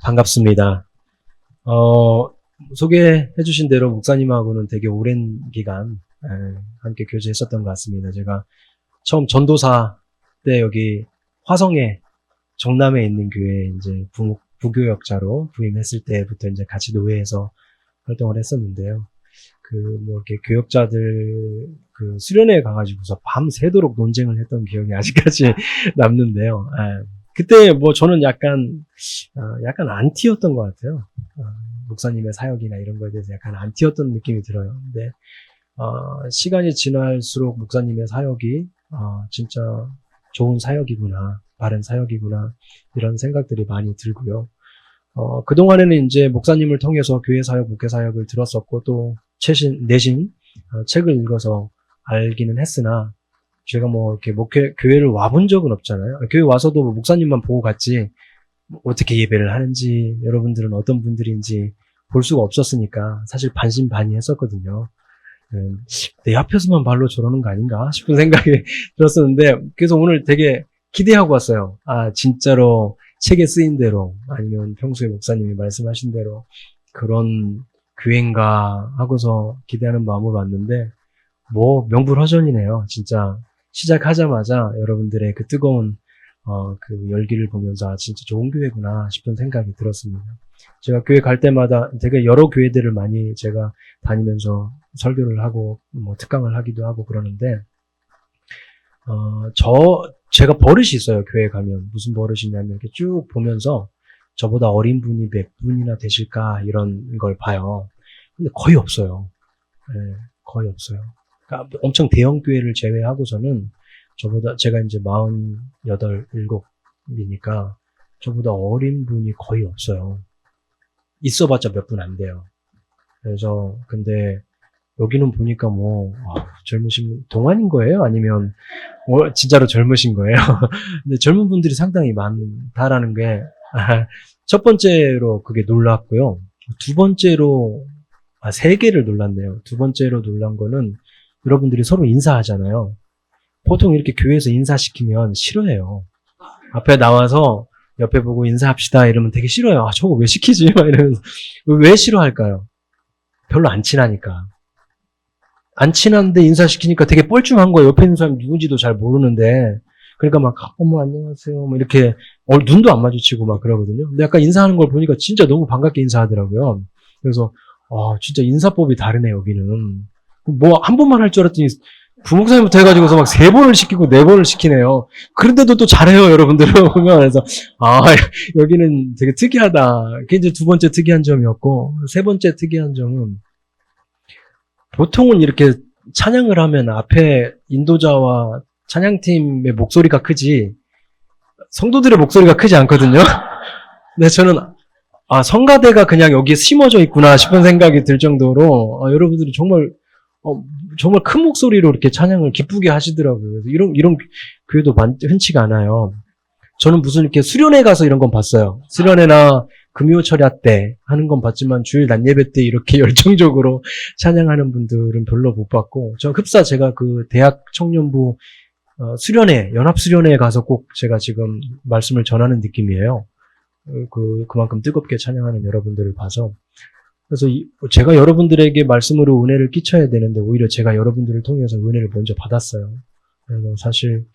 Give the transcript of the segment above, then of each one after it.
반갑습니다. 소개해 주신 대로 목사님하고는 되게 오랜 기간 함께 교제했었던 것 같습니다. 제가 처음 전도사 때 여기 화성에 정남에 있는 교회에 이제 부교역자로 부임했을 때부터 이제 같이 노회에서 활동을 했었는데요. 이렇게 교역자들 수련회에 가가지고서 밤새도록 논쟁을 했던 기억이 아직까지 남는데요. 그때 저는 약간 안티였던 것 같아요. 목사님의 사역이나 이런 거에 대해서 약간 안티였던 느낌이 들어요. 근데, 시간이 지날수록 목사님의 사역이, 진짜 좋은 사역이구나, 바른 사역이구나, 이런 생각들이 많이 들고요. 그동안에는 이제 목사님을 통해서 교회 사역, 목회 사역을 들었었고, 또 내신 책을 읽어서 알기는 했으나, 제가 이렇게 교회를 와본 적은 없잖아요. 교회 와서도 목사님만 보고 갔지, 어떻게 예배를 하는지, 여러분들은 어떤 분들인지 볼 수가 없었으니까, 사실 반신반의했었거든요. 내 앞에서만 발로 저러는 거 아닌가 싶은 생각이 들었었는데, 그래서 오늘 되게 기대하고 왔어요. 진짜로 책에 쓰인 대로, 아니면 평소에 목사님이 말씀하신 대로, 그런 교회인가 하고서 기대하는 마음으로 왔는데, 명불허전이네요. 진짜. 시작하자마자 여러분들의 그 뜨거운 그 열기를 보면서 진짜 좋은 교회구나 싶은 생각이 들었습니다. 제가 교회 갈 때마다 되게 여러 교회들을 많이 제가 다니면서 설교를 하고 특강을 하기도 하고 그러는데 제가 버릇이 있어요. 교회 가면 무슨 버릇이냐면 이렇게 쭉 보면서 저보다 어린 분이 몇 분이나 되실까 이런 걸 봐요. 근데 거의 없어요. 네, 거의 없어요. 그러니까 엄청 대형 교회를 제외하고서는 제가 이제 48, 7이니까 저보다 어린 분이 거의 없어요. 있어봤자 몇 분 안 돼요. 그래서 근데 여기는 보니까 젊으신 동안인 거예요? 아니면 진짜로 젊으신 거예요? 근데 젊은 분들이 상당히 많다라는 게 첫 번째로 그게 놀랍고요. 두 번째로 세 개를 놀랐네요. 두 번째로 놀란 거는 여러분들이 서로 인사하잖아요. 보통 이렇게 교회에서 인사시키면 싫어해요. 앞에 나와서 옆에 보고 인사합시다 이러면 되게 싫어요. 저거 왜 시키지? 막 이러면서. 왜 싫어할까요? 별로 안 친하니까. 안 친한데 인사시키니까 되게 뻘쭘한 거예요. 옆에 있는 사람이 누군지도 잘 모르는데. 그러니까 막, 어머, 안녕하세요. 뭐 이렇게, 눈도 안 마주치고 막 그러거든요. 근데 약간 인사하는 걸 보니까 진짜 너무 반갑게 인사하더라고요. 그래서, 진짜 인사법이 다르네, 여기는. 한 번만 할 줄 알았더니, 부목사님부터 해가지고서 막 3번을 시키고 4번을 시키네요. 그런데도 또 잘해요, 여러분들은 보면. 그래서, 여기는 되게 특이하다. 그게 이제 두 번째 특이한 점이었고, 세 번째 특이한 점은, 보통은 이렇게 찬양을 하면 앞에 인도자와 찬양팀의 목소리가 크지, 성도들의 목소리가 크지 않거든요. 근데 저는, 성가대가 그냥 여기에 심어져 있구나 싶은 생각이 들 정도로, 여러분들이 정말 큰 목소리로 이렇게 찬양을 기쁘게 하시더라고요. 이런 교회도 흔치가 않아요. 저는 무슨 이렇게 수련회 가서 이런 건 봤어요. 수련회나 금요철야 때 하는 건 봤지만 주일 낮 예배 때 이렇게 열정적으로 찬양하는 분들은 별로 못 봤고, 흡사 제가 그 대학 청년부 수련회, 연합수련회에 가서 꼭 제가 지금 말씀을 전하는 느낌이에요. 그만큼 뜨겁게 찬양하는 여러분들을 봐서. 그래서 제가 여러분들에게 말씀으로 은혜를 끼쳐야 되는데 오히려 제가 여러분들을 통해서 은혜를 먼저 받았어요. 그래서 사실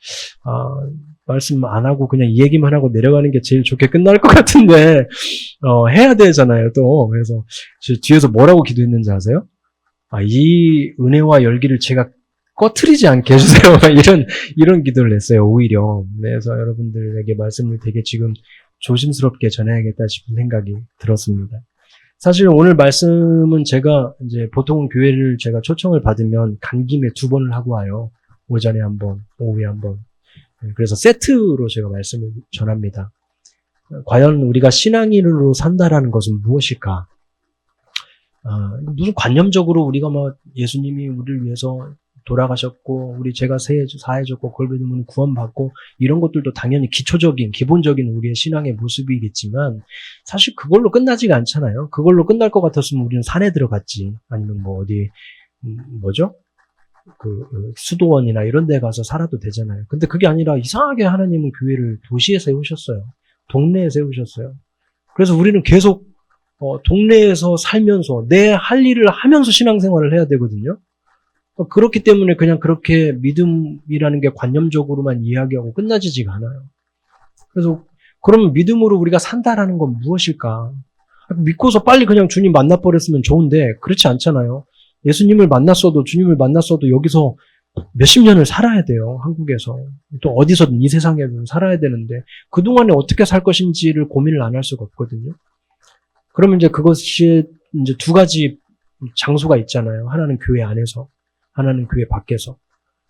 말씀 안 하고 그냥 이 얘기만 하고 내려가는 게 제일 좋게 끝날 것 같은데 해야 되잖아요 또. 그래서 뒤에서 뭐라고 기도했는지 아세요? 이 은혜와 열기를 제가 꺼트리지 않게 해주세요. 이런 기도를 했어요 오히려. 그래서 여러분들에게 말씀을 되게 지금 조심스럽게 전해야겠다 싶은 생각이 들었습니다. 사실 오늘 말씀은 제가 이제 보통 교회를 제가 초청을 받으면 간 김에 2번을 하고 와요. 오전에 1번, 오후에 1번. 그래서 세트로 제가 말씀을 전합니다. 과연 우리가 신앙인으로 산다라는 것은 무엇일까? 무슨 관념적으로 우리가 예수님이 우리를 위해서 돌아가셨고 제가 사해졌고 그걸 믿으면 구원받고 이런 것들도 당연히 기본적인 우리의 신앙의 모습이겠지만 사실 그걸로 끝나지가 않잖아요. 그걸로 끝날 것 같았으면 우리는 산에 들어갔지, 아니면 어디 수도원이나 이런 데 가서 살아도 되잖아요. 근데 그게 아니라 이상하게 하나님은 교회를 도시에 세우셨어요. 동네에 세우셨어요. 그래서 우리는 계속 동네에서 살면서 내 할 일을 하면서 신앙생활을 해야 되거든요. 그렇기 때문에 그냥 그렇게 믿음이라는 게 관념적으로만 이야기하고 끝나지지가 않아요. 그래서 그러면 믿음으로 우리가 산다라는 건 무엇일까? 믿고서 빨리 그냥 주님 만나버렸으면 좋은데 그렇지 않잖아요. 예수님을 만났어도 주님을 만났어도 여기서 몇십 년을 살아야 돼요. 한국에서. 또 어디서든 이 세상에는 살아야 되는데 그동안에 어떻게 살 것인지를 고민을 안 할 수가 없거든요. 그러면 이제 그것이 이제 두 가지 장소가 있잖아요. 하나는 교회 안에서, 하나는 교회 밖에서.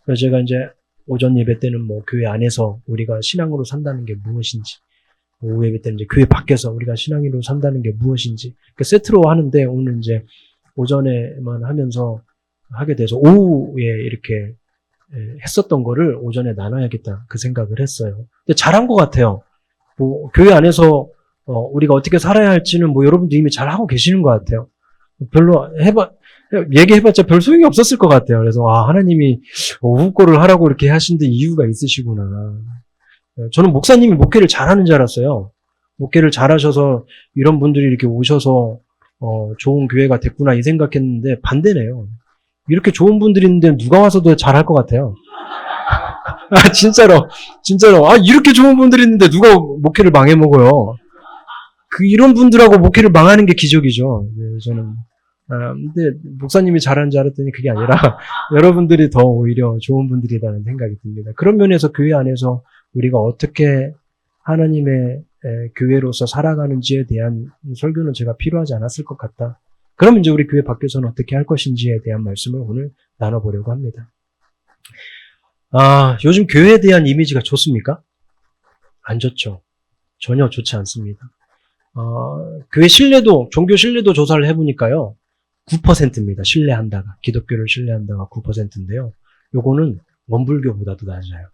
그래서 제가 이제 오전 예배 때는 뭐 교회 안에서 우리가 신앙으로 산다는 게 무엇인지, 오후 예배 때는 이제 교회 밖에서 우리가 신앙으로 산다는 게 무엇인지 세트로 하는데 오늘 이제 오전에만 하면서 하게 돼서 오후에 이렇게 했었던 거를 오전에 나눠야겠다 그 생각을 했어요. 근데 잘한 것 같아요. 뭐 교회 안에서 우리가 어떻게 살아야 할지는 뭐 여러분도 이미 잘 하고 계시는 것 같아요. 별로 얘기해봤자 별 소용이 없었을 것 같아요. 그래서 하나님이 오후 거를 하라고 이렇게 하신데 이유가 있으시구나. 저는 목사님이 목회를 잘하는 줄 알았어요. 목회를 잘하셔서 이런 분들이 이렇게 오셔서 좋은 교회가 됐구나 이 생각했는데 반대네요. 이렇게 좋은 분들이 있는데 누가 와서도 잘할 것 같아요. 진짜로. 이렇게 좋은 분들이 있는데 누가 목회를 망해먹어요. 이런 분들하고 목회를 망하는 게 기적이죠. 네, 저는. 근데 목사님이 잘하는 줄 알았더니 그게 아니라 여러분들이 더 오히려 좋은 분들이라는 생각이 듭니다. 그런 면에서 교회 안에서 우리가 어떻게 하나님의 교회로서 살아가는지에 대한 설교는 제가 필요하지 않았을 것 같다. 그럼 이제 우리 교회 밖에서는 어떻게 할 것인지에 대한 말씀을 오늘 나눠보려고 합니다. 요즘 교회에 대한 이미지가 좋습니까? 안 좋죠. 전혀 좋지 않습니다. 교회 신뢰도, 종교 신뢰도 조사를 해보니까요. 9%입니다. 신뢰한다가. 기독교를 신뢰한다가 9%인데요. 요거는 원불교보다도 낮아요.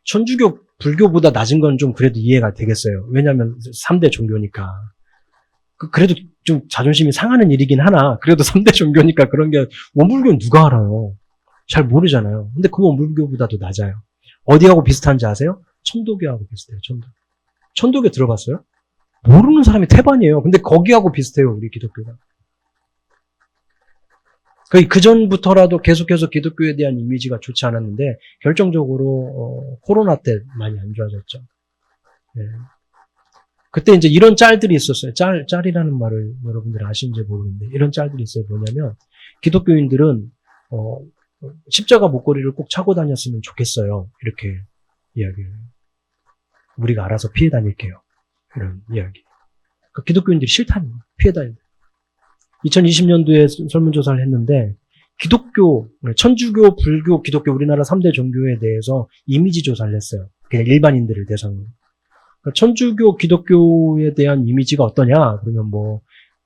천주교, 불교보다 낮은 건 좀 그래도 이해가 되겠어요. 왜냐하면 3대 종교니까. 그래도 좀 자존심이 상하는 일이긴 하나, 그래도 3대 종교니까 그런 게, 원불교는 누가 알아요? 잘 모르잖아요. 근데 그 원불교보다도 낮아요. 어디하고 비슷한지 아세요? 천도교하고 비슷해요, 천도교 들어봤어요? 모르는 사람이 태반이에요. 근데 거기하고 비슷해요, 우리 기독교가. 그 전부터라도 계속해서 기독교에 대한 이미지가 좋지 않았는데, 결정적으로, 코로나 때 많이 안 좋아졌죠. 네. 그때 이제 이런 짤들이 있었어요. 짤이라는 말을 여러분들 아시는지 모르겠는데, 이런 짤들이 있어요. 뭐냐면, 기독교인들은, 십자가 목걸이를 꼭 차고 다녔으면 좋겠어요. 이렇게 이야기를. 우리가 알아서 피해 다닐게요. 이런 이야기. 기독교인들이 싫다는 거예요. 피해 다니는. 2020년도에 설문조사를 했는데, 기독교, 천주교, 불교, 기독교, 우리나라 3대 종교에 대해서 이미지 조사를 했어요. 그냥 일반인들을 대상으로. 천주교, 기독교에 대한 이미지가 어떠냐? 그러면 뭐,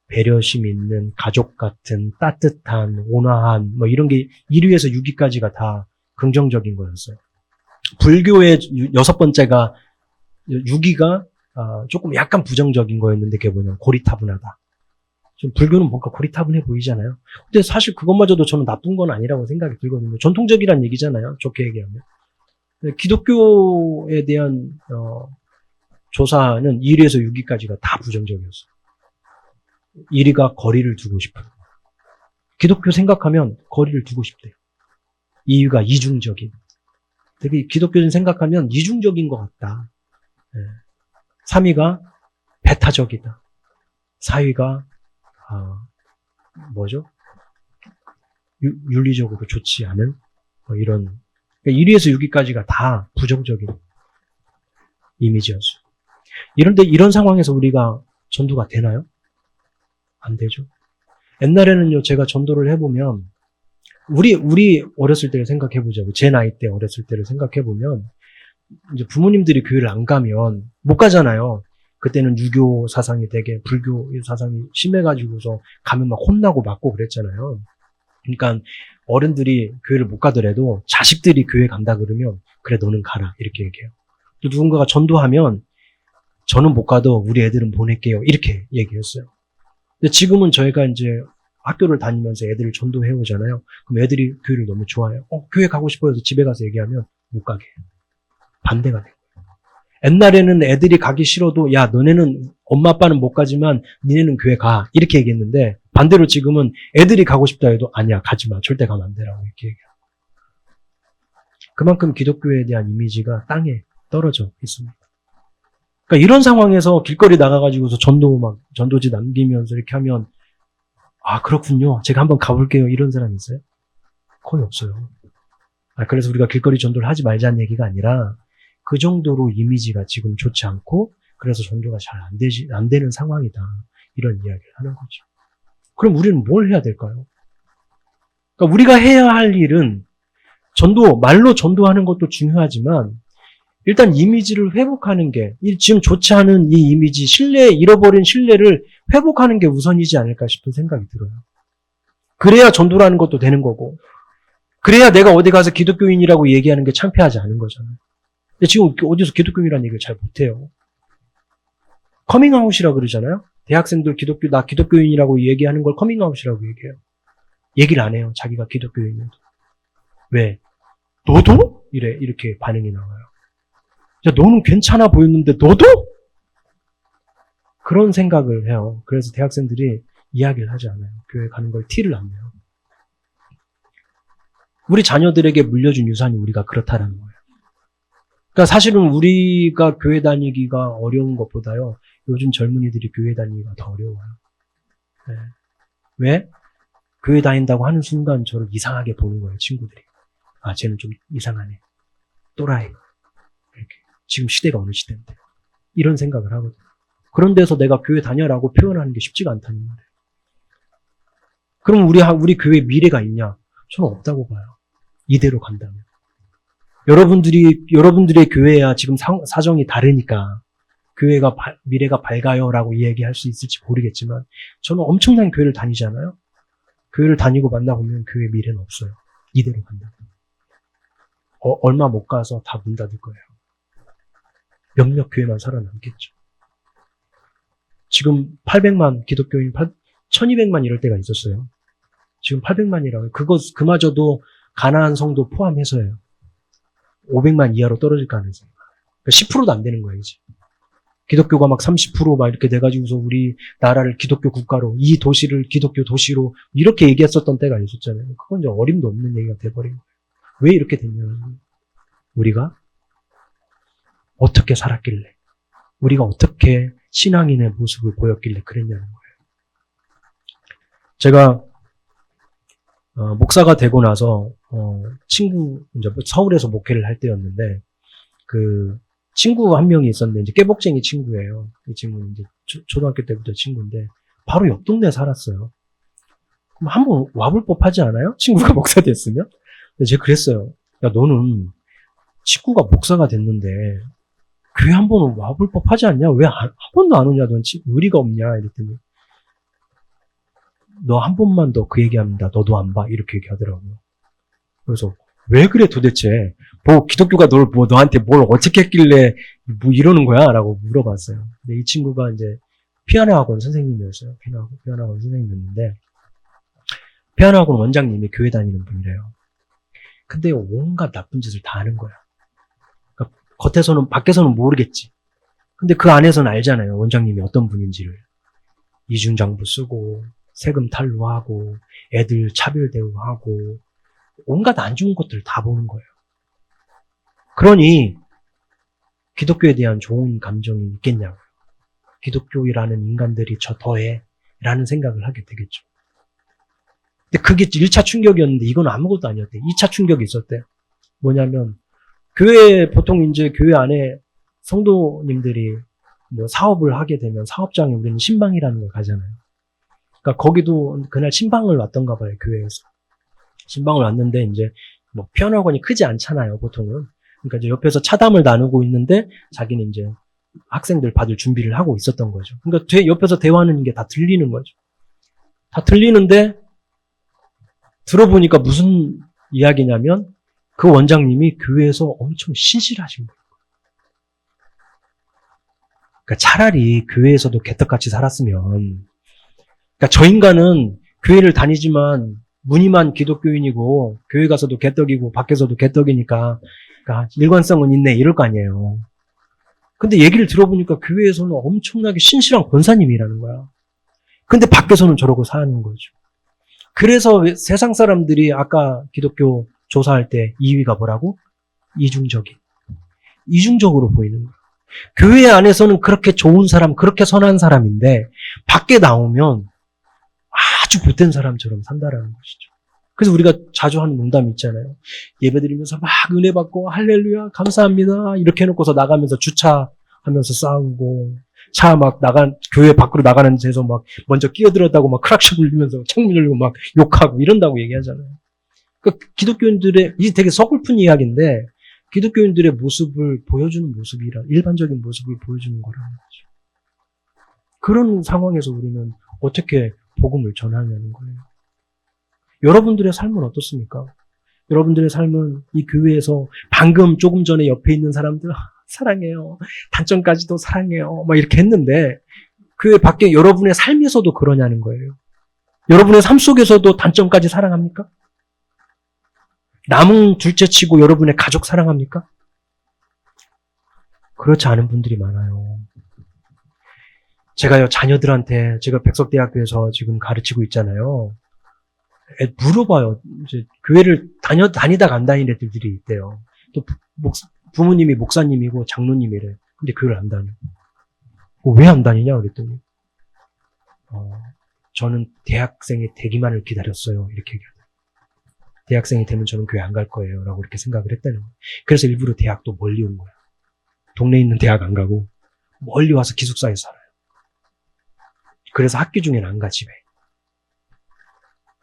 배려심 있는, 가족 같은, 따뜻한, 온화한, 뭐 이런 게 1위에서 6위까지가 다 긍정적인 거였어요. 불교의 6번째가, 6위가 조금 약간 부정적인 거였는데 그게 뭐냐면 고리타분하다. 좀 불교는 뭔가 고리타분해 보이잖아요. 근데 사실 그것마저도 저는 나쁜 건 아니라고 생각이 들거든요. 전통적이란 얘기잖아요. 좋게 얘기하면. 기독교에 대한 조사는 1위에서 6위까지가 다 부정적이었어요. 1위가 거리를 두고 싶어요. 기독교 생각하면 거리를 두고 싶대요. 2위가 이중적인. 되게 기독교는 생각하면 이중적인 것 같다. 3위가 배타적이다. 4위가 뭐죠? 윤리적으로 좋지 않은 이런. 그러니까 1위에서 6위까지가 다 부정적인 이미지였어요. 이런 상황에서 우리가 전도가 되나요? 안 되죠. 옛날에는요, 제가 전도를 해보면, 우리 어렸을 때를 생각해보자고, 제 나이 때 어렸을 때를 생각해보면, 이제 부모님들이 교회를 안 가면 못 가잖아요. 그때는 유교 사상이 되게 불교 사상이 심해가지고서 가면 막 혼나고 맞고 그랬잖아요. 그러니까 어른들이 교회를 못 가더라도 자식들이 교회 간다 그러면 그래 너는 가라 이렇게 얘기해요. 또 누군가가 전도하면 저는 못 가도 우리 애들은 보낼게요 이렇게 얘기했어요. 근데 지금은 저희가 이제 학교를 다니면서 애들을 전도해 오잖아요. 그럼 애들이 교회를 너무 좋아해요. 교회 가고 싶어서 집에 가서 얘기하면 못 가게 해요. 반대가 돼요. 옛날에는 애들이 가기 싫어도 야 너네는 엄마 아빠는 못 가지만 니네는 교회 가 이렇게 얘기했는데 반대로 지금은 애들이 가고 싶다 해도 아니야 가지마 절대 가면 안 되라고 이렇게 얘기해요. 그만큼 기독교에 대한 이미지가 땅에 떨어져 있습니다. 그러니까 이런 상황에서 길거리 나가가지고서 전도지 남기면서 이렇게 하면 아 그렇군요 제가 한번 가볼게요 이런 사람이 있어요? 거의 없어요. 그래서 우리가 길거리 전도를 하지 말자는 얘기가 아니라 그 정도로 이미지가 지금 좋지 않고 그래서 전도가 잘 안 되는 상황이다. 이런 이야기를 하는 거죠. 그럼 우리는 뭘 해야 될까요? 그러니까 우리가 해야 할 일은 말로 전도하는 것도 중요하지만 일단 이미지를 회복하는 게 지금 좋지 않은 이 이미지, 잃어버린 신뢰를 회복하는 게 우선이지 않을까 싶은 생각이 들어요. 그래야 전도라는 것도 되는 거고 그래야 내가 어디 가서 기독교인이라고 얘기하는 게 창피하지 않은 거잖아요. 근데 지금 어디서 기독교인이라는 얘기를 잘 못해요. 커밍아웃이라고 그러잖아요. 대학생들 나 기독교인이라고 얘기하는 걸 커밍아웃이라고 얘기해요. 얘기를 안 해요. 자기가 기독교인이어도. 왜? 너도? 이렇게 반응이 나와요. 야, 너는 괜찮아 보였는데 너도? 그런 생각을 해요. 그래서 대학생들이 이야기를 하지 않아요. 교회 가는 걸 티를 안 내요. 우리 자녀들에게 물려준 유산이 우리가 그렇다라는 거예요. 그러니까 사실은 우리가 교회 다니기가 어려운 것보다요. 요즘 젊은이들이 교회 다니기가 더 어려워요. 네. 왜? 교회 다닌다고 하는 순간 저를 이상하게 보는 거예요. 친구들이. 아, 쟤는 좀 이상하네. 또라이. 이렇게. 지금 시대가 어느 시대인데. 이런 생각을 하거든요. 그런 데서 내가 교회 다녀라고 표현하는 게 쉽지가 않다는 말이에요. 그럼 우리 교회에 미래가 있냐? 저는 없다고 봐요. 이대로 간다면. 여러분들의 교회야 지금 사정이 다르니까 교회가 미래가 밝아요라고 얘기할 수 있을지 모르겠지만 저는 엄청난 교회를 다니잖아요. 교회를 다니고 만나보면 교회 미래는 없어요. 이대로 간다면. 얼마 못 가서 다 문 닫을 거예요. 몇몇 교회만 살아남겠죠. 지금 800만 기독교인 1200만 이럴 때가 있었어요. 지금 800만이라고요. 그마저도 가나안 성도 포함해서예요. 500만 이하로 떨어질 가능성이 많아요. 그러니까 10%도 안 되는 거예요, 이제. 기독교가 막 30% 막 이렇게 돼가지고서 우리 나라를 기독교 국가로, 이 도시를 기독교 도시로 이렇게 얘기했었던 때가 있었잖아요. 그건 이제 어림도 없는 얘기가 돼버린 거예요. 왜 이렇게 됐냐면, 우리가 어떻게 살았길래, 우리가 어떻게 신앙인의 모습을 보였길래 그랬냐는 거예요. 제가 목사가 되고 나서 이제 서울에서 목회를 할 때였는데 그 친구 한 명이 있었는데 이제 깨복쟁이 친구예요. 이 친구는 이제 초등학교 때부터 친구인데 바로 옆 동네에 살았어요. 그럼 한번 와볼 법하지 않아요? 친구가 목사 됐으면? 근데 제가 그랬어요. 야 너는 친구가 목사가 됐는데 교회 한 번은 와볼 법하지 않냐? 왜 한 번도 안 오냐? 넌 의리가 없냐? 이랬더니 너 한 번만 더 그 얘기합니다. 너도 안 봐. 이렇게 얘기하더라고요. 그래서 왜 그래 도대체? 기독교가 너한테 뭘 어떻게 했길래 이러는 거야? 라고 물어봤어요. 근데 이 친구가 이제 피아노 학원 선생님이었어요. 피아노 학원 선생님이었는데 피아노 학원 원장님이 교회 다니는 분이래요. 근데 온갖 나쁜 짓을 다 하는 거야. 그러니까 밖에서는 모르겠지. 근데 그 안에서는 알잖아요. 원장님이 어떤 분인지를. 이중장부 쓰고 세금 탈루하고 애들 차별 대우하고 온갖 안 좋은 것들 다 보는 거예요. 그러니 기독교에 대한 좋은 감정이 있겠냐고요. 기독교라는 인간들이 저 더해 라는 생각을 하게 되겠죠. 근데 그게 1차 충격이었는데 이건 아무것도 아니었대. 2차 충격이 있었대. 뭐냐면 보통 이제 교회 안에 성도님들이 뭐 사업을 하게 되면 사업장에 우리는 신방이라는 걸 가잖아요. 그러니까 거기도 그날 신방을 왔던가 봐요, 교회에서. 신방을 왔는데 이제 뭐 피아노 학원이 크지 않잖아요, 보통은. 그러니까 이제 옆에서 차담을 나누고 있는데 자기는 이제 학생들 받을 준비를 하고 있었던 거죠. 그러니까 옆에서 대화하는 게 다 들리는 거죠. 다 들리는데 들어보니까 무슨 이야기냐면 그 원장님이 교회에서 엄청 신실하신 거예요. 그러니까 차라리 교회에서도 개떡같이 살았으면 그러니까 저 인간은 교회를 다니지만 무늬만 기독교인이고 교회 가서도 개떡이고 밖에서도 개떡이니까 그러니까 일관성은 있네 이럴 거 아니에요. 근데 얘기를 들어보니까 교회에서는 엄청나게 신실한 권사님이라는 거야. 근데 밖에서는 저러고 사는 거죠. 그래서 세상 사람들이 아까 기독교 조사할 때 2위가 뭐라고? 이중적으로 보이는 거야. 교회 안에서는 그렇게 좋은 사람, 그렇게 선한 사람인데 밖에 나오면 아주 못된 사람처럼 산다라는 것이죠. 그래서 우리가 자주 하는 농담이 있잖아요. 예배드리면서 막 은혜 받고 할렐루야 감사합니다 이렇게 해놓고서 나가면서 주차하면서 싸우고 차 막 교회 밖으로 나가는 데서 막 먼저 끼어들었다고 막 크락션 울리면서 창문 열고 막 욕하고 이런다고 얘기하잖아요. 그러니까 기독교인들의 이게 되게 서글픈 이야기인데 기독교인들의 모습을 보여주는 모습이라 일반적인 모습을 보여주는 거라는 거죠. 그런 상황에서 우리는 어떻게 복음을 전하냐는 거예요. 여러분들의 삶은 어떻습니까? 여러분들의 삶은 이 교회에서 방금 조금 전에 옆에 있는 사람들 사랑해요. 단점까지도 사랑해요. 막 이렇게 했는데 교회 밖에 여러분의 삶에서도 그러냐는 거예요. 여러분의 삶 속에서도 단점까지 사랑합니까? 남은 둘째치고 여러분의 가족 사랑합니까? 그렇지 않은 분들이 많아요. 제가요 자녀들한테 제가 백석대학교에서 지금 가르치고 있잖아요. 물어봐요. 이제 교회를 다니다가 안 다니는 애들이 있대요. 또 부모님이 목사님이고 장로님이래. 근데 교회를 안 다녀. 왜 안 다니냐 그랬더니 저는 대학생이 되기만을 기다렸어요. 이렇게 얘기하더라고요. 대학생이 되면 저는 교회 안 갈 거예요. 라고 이렇게 생각을 했다는 거예요. 그래서 일부러 대학도 멀리 온 거야. 동네에 있는 대학 안 가고 멀리 와서 기숙사에서 살아요. 그래서 학기 중에는 안 가 집에.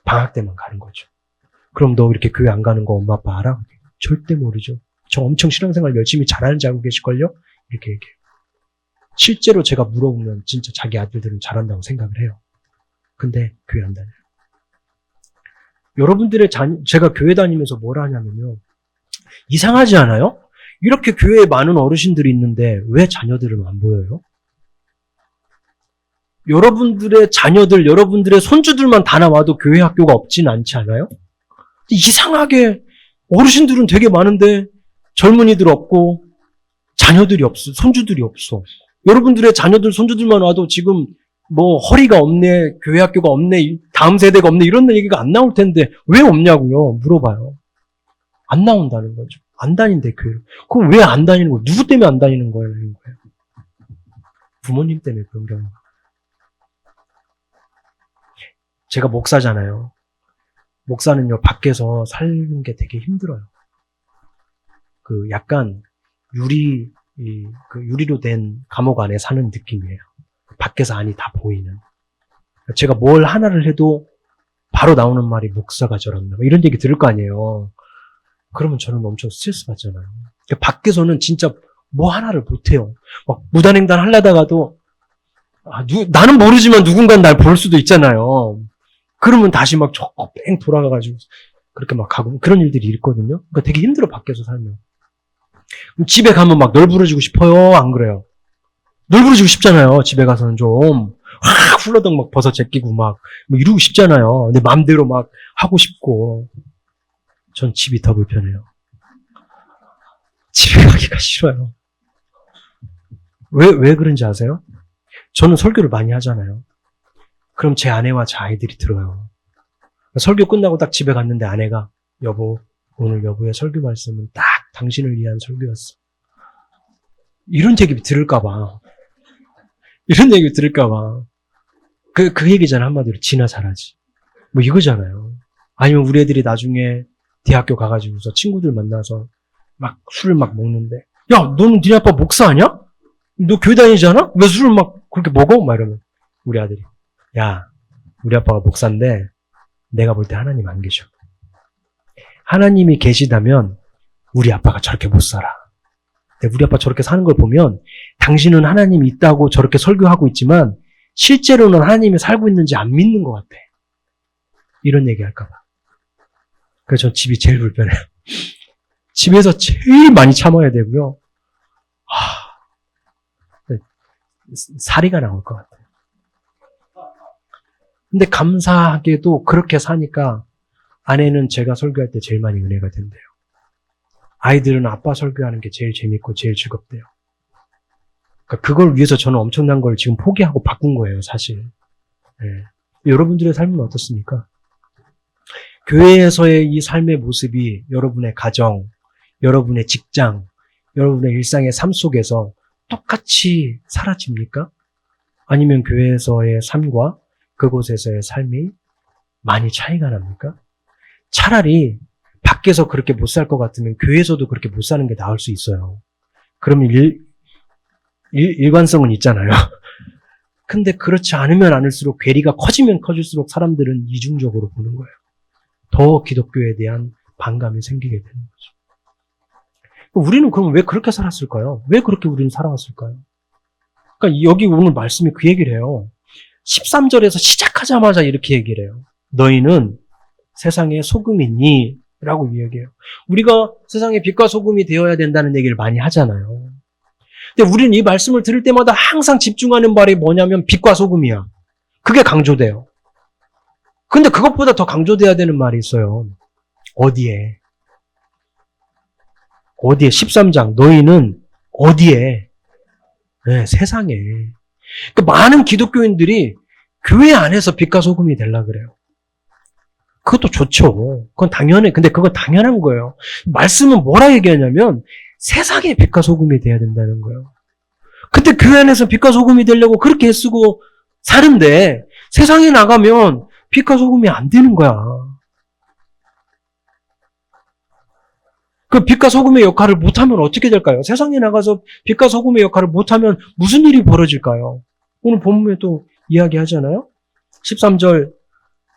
방학 때만 가는 거죠. 그럼 너 이렇게 교회 안 가는 거 엄마 아빠 알아? 절대 모르죠. 저 엄청 신앙생활 열심히 잘하는지 알고 계실걸요? 이렇게 얘기해요. 실제로 제가 물어보면 진짜 자기 아들들은 잘한다고 생각을 해요. 근데 교회 안 다녀요. 여러분들의 제가 교회 다니면서 뭘 하냐면요. 이상하지 않아요? 이렇게 교회에 많은 어르신들이 있는데 왜 자녀들은 안 보여요? 여러분들의 자녀들, 여러분들의 손주들만 다 나와도 교회 학교가 없지는 않지 않아요? 이상하게 어르신들은 되게 많은데 젊은이들 없고 자녀들이 없어, 손주들이 없어. 여러분들의 자녀들, 손주들만 와도 지금 뭐 허리가 없네, 교회 학교가 없네, 다음 세대가 없네 이런 얘기가 안 나올 텐데 왜 없냐고요? 물어봐요. 안 나온다는 거죠. 안 다닌대 교회를. 그럼 왜 안 다니는 거예요? 누구 때문에 안 다니는 거예요? 부모님 때문에 그런 경우. 제가 목사잖아요. 목사는요, 밖에서 사는 게 되게 힘들어요. 약간 유리로 된 감옥 안에 사는 느낌이에요. 밖에서 안이 다 보이는. 제가 뭘 하나를 해도 바로 나오는 말이 목사가 저런다. 이런 얘기 들을 거 아니에요. 그러면 저는 엄청 스트레스 받잖아요. 밖에서는 진짜 뭐 하나를 못해요. 막 무단횡단 하려다가도 나는 모르지만 누군가는 날 볼 수도 있잖아요. 그러면 다시 막 뺑 돌아가가지고 그렇게 막 가고 그런 일들이 있거든요. 그러니까 되게 힘들어 밖에서 살면. 집에 가면 막 널브러지고 싶어요? 안 그래요? 널브러지고 싶잖아요. 집에 가서는 좀 확 훌러덩 막 벗어 제끼고 막 이러고 싶잖아요. 근데 마음대로 막 하고 싶고 전 집이 더 불편해요. 집에 가기가 싫어요. 왜 그런지 아세요? 저는 설교를 많이 하잖아요. 그럼 제 아내와 제 아이들이 들어요. 설교 끝나고 딱 집에 갔는데 아내가 여보, 오늘 여보의 설교 말씀은 딱 당신을 위한 설교였어. 이런 얘기 들을까봐. 이런 얘기 들을까봐. 그 얘기잖아, 한마디로. 지나 잘하지. 뭐 이거잖아요. 아니면 우리 애들이 나중에 대학교 가가지고서 친구들 만나서 막 술을 막 먹는데, 야, 너는 니네 아빠 목사 아니야? 너 교회 다니잖아? 왜 술을 막 그렇게 먹어? 막 이러면. 우리 아들이. 야, 우리 아빠가 목사인데 내가 볼 때 하나님 안 계셔. 하나님이 계시다면 우리 아빠가 저렇게 못 살아. 근데 우리 아빠 저렇게 사는 걸 보면 당신은 하나님이 있다고 저렇게 설교하고 있지만 실제로는 하나님이 살고 있는지 안 믿는 것 같아. 이런 얘기 할까 봐. 그래서 전 집이 제일 불편해요. 집에서 제일 많이 참아야 되고요. 사리가 나올 것 같아요. 근데 감사하게도 그렇게 사니까 아내는 제가 설교할 때 제일 많이 은혜가 된대요. 아이들은 아빠 설교하는 게 제일 재밌고 제일 즐겁대요. 그러니까 그걸 위해서 저는 엄청난 걸 지금 포기하고 바꾼 거예요, 사실. 네. 여러분들의 삶은 어떻습니까? 교회에서의 이 삶의 모습이 여러분의 가정, 여러분의 직장, 여러분의 일상의 삶 속에서 똑같이 사라집니까? 아니면 교회에서의 삶과 그곳에서의 삶이 많이 차이가 납니까? 차라리 밖에서 그렇게 못 살 것 같으면 교회에서도 그렇게 못 사는 게 나을 수 있어요. 그러면 일관성은 있잖아요. 근데 그렇지 않으면 않을수록 괴리가 커지면 커질수록 사람들은 이중적으로 보는 거예요. 더 기독교에 대한 반감이 생기게 되는 거죠. 우리는 그럼 왜 그렇게 살았을까요? 왜 그렇게 우리는 살아왔을까요? 그러니까 여기 오늘 말씀이 그 얘기를 해요. 13절에서 시작하자마자 이렇게 얘기를 해요. 너희는 세상의 소금이니 라고 이야기해요. 우리가 세상의 빛과 소금이 되어야 된다는 얘기를 많이 하잖아요. 근데 우리는 이 말씀을 들을 때마다 항상 집중하는 말이 뭐냐면 빛과 소금이야. 그게 강조돼요. 근데 그것보다 더 강조돼야 되는 말이 있어요. 어디에? 13장. 너희는 어디에? 네, 세상에. 그러니까 많은 기독교인들이 교회 안에서 빛과 소금이 되려고 그래요. 그것도 좋죠. 그건 당연해. 근데 그건 당연한 거예요. 말씀은 뭐라 얘기하냐면 세상에 빛과 소금이 돼야 된다는 거예요. 근데 교회 안에서 빛과 소금이 되려고 그렇게 애쓰고 사는데 세상에 나가면 빛과 소금이 안 되는 거야. 그 빛과 소금의 역할을 못하면 어떻게 될까요? 세상에 나가서 빛과 소금의 역할을 못하면 무슨 일이 벌어질까요? 오늘 본문에 또 이야기하잖아요. 13절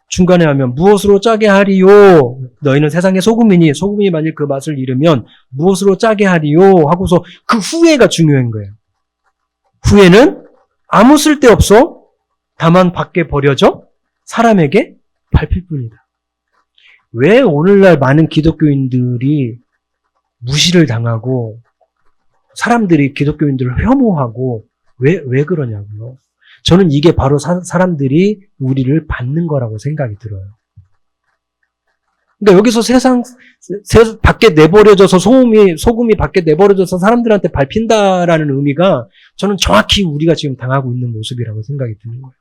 중간에 하면 무엇으로 짜게 하리요? 너희는 세상의 소금이니 소금이 만일 그 맛을 잃으면 무엇으로 짜게 하리요? 하고서 그 후회가 중요한 거예요. 후회는 아무 쓸데없어 다만 밖에 버려져 사람에게 밟힐 뿐이다. 왜 오늘날 많은 기독교인들이 무시를 당하고 사람들이 기독교인들을 혐오하고 왜 그러냐고요. 저는 이게 바로 사람들이 우리를 받는 거라고 생각이 들어요. 그러니까 여기서 밖에 내버려져서 소금이 밖에 내버려져서 사람들한테 밟힌다라는 의미가 저는 정확히 우리가 지금 당하고 있는 모습이라고 생각이 드는 거예요.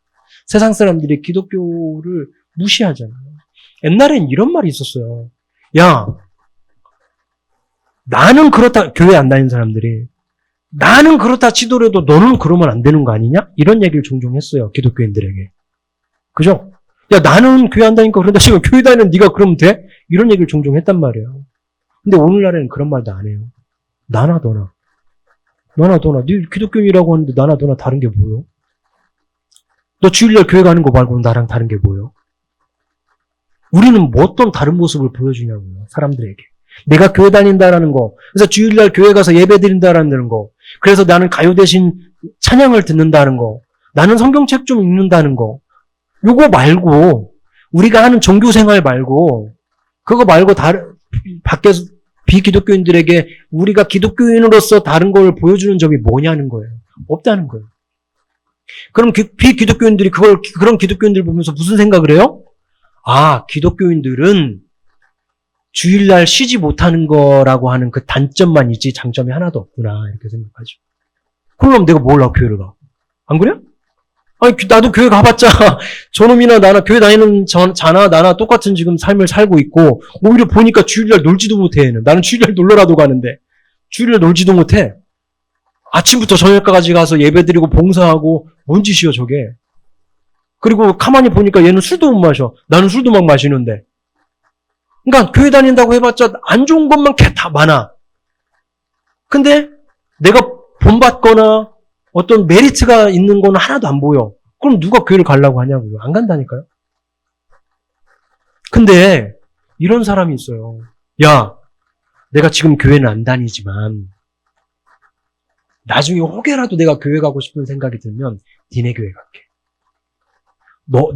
세상 사람들이 기독교를 무시하잖아요. 옛날엔 이런 말이 있었어요. 야, 나는 그렇다, 교회 안 다니는 사람들이. 나는 그렇다 치더라도 너는 그러면 안 되는 거 아니냐? 이런 얘기를 종종 했어요. 기독교인들에게. 그죠? 야, 나는 교회 안 다니니까 그런다 치면 교회 다니는 네가 그러면 돼? 이런 얘기를 종종 했단 말이에요. 근데 오늘날에는 그런 말도 안 해요. 나나 너나. 네 기독교인이라고 하는데 나나 너나 다른 게 뭐요? 너 주일날 교회 가는 거 말고는 나랑 다른 게 뭐요? 우리는 뭐 어떤 다른 모습을 보여주냐고요. 사람들에게. 내가 교회 다닌다라는 거. 그래서 주일날 교회 가서 예배 드린다라는 거. 그래서 나는 가요 대신 찬양을 듣는다는 거. 나는 성경책 좀 읽는다는 거. 요거 말고 우리가 하는 종교 생활 말고 그거 말고 밖에서 비기독교인들에게 우리가 기독교인으로서 다른 걸 보여주는 점이 뭐냐는 거예요. 없다는 거예요. 그럼 비기독교인들이 그런 기독교인들 보면서 무슨 생각을 해요? 아, 기독교인들은 주일날 쉬지 못하는 거라고 하는 그 단점만 있지 장점이 하나도 없구나 이렇게 생각하죠. 그럼 내가 뭘 하고 교회를 가? 안 그래요? 아니 나도 교회 가봤자 저놈이나 나나 교회 다니는 자나 나나 똑같은 지금 삶을 살고 있고 오히려 보니까 주일날 놀지도 못해. 나는 주일날 놀러라도 가는데 주일날 놀지도 못해. 아침부터 저녁까지 가서 예배드리고 봉사하고 뭔 짓이요 저게. 그리고 가만히 보니까 얘는 술도 못 마셔. 나는 술도 막 마시는데. 그러니까 교회 다닌다고 해봤자 안 좋은 것만 다 많아. 근데 내가 본받거나 어떤 메리트가 있는 건 하나도 안 보여. 그럼 누가 교회를 가려고 하냐고요. 안 간다니까요. 근데 이런 사람이 있어요. 야, 내가 지금 교회는 안 다니지만 나중에 혹여라도 내가 교회 가고 싶은 생각이 들면 니네 교회 갈게.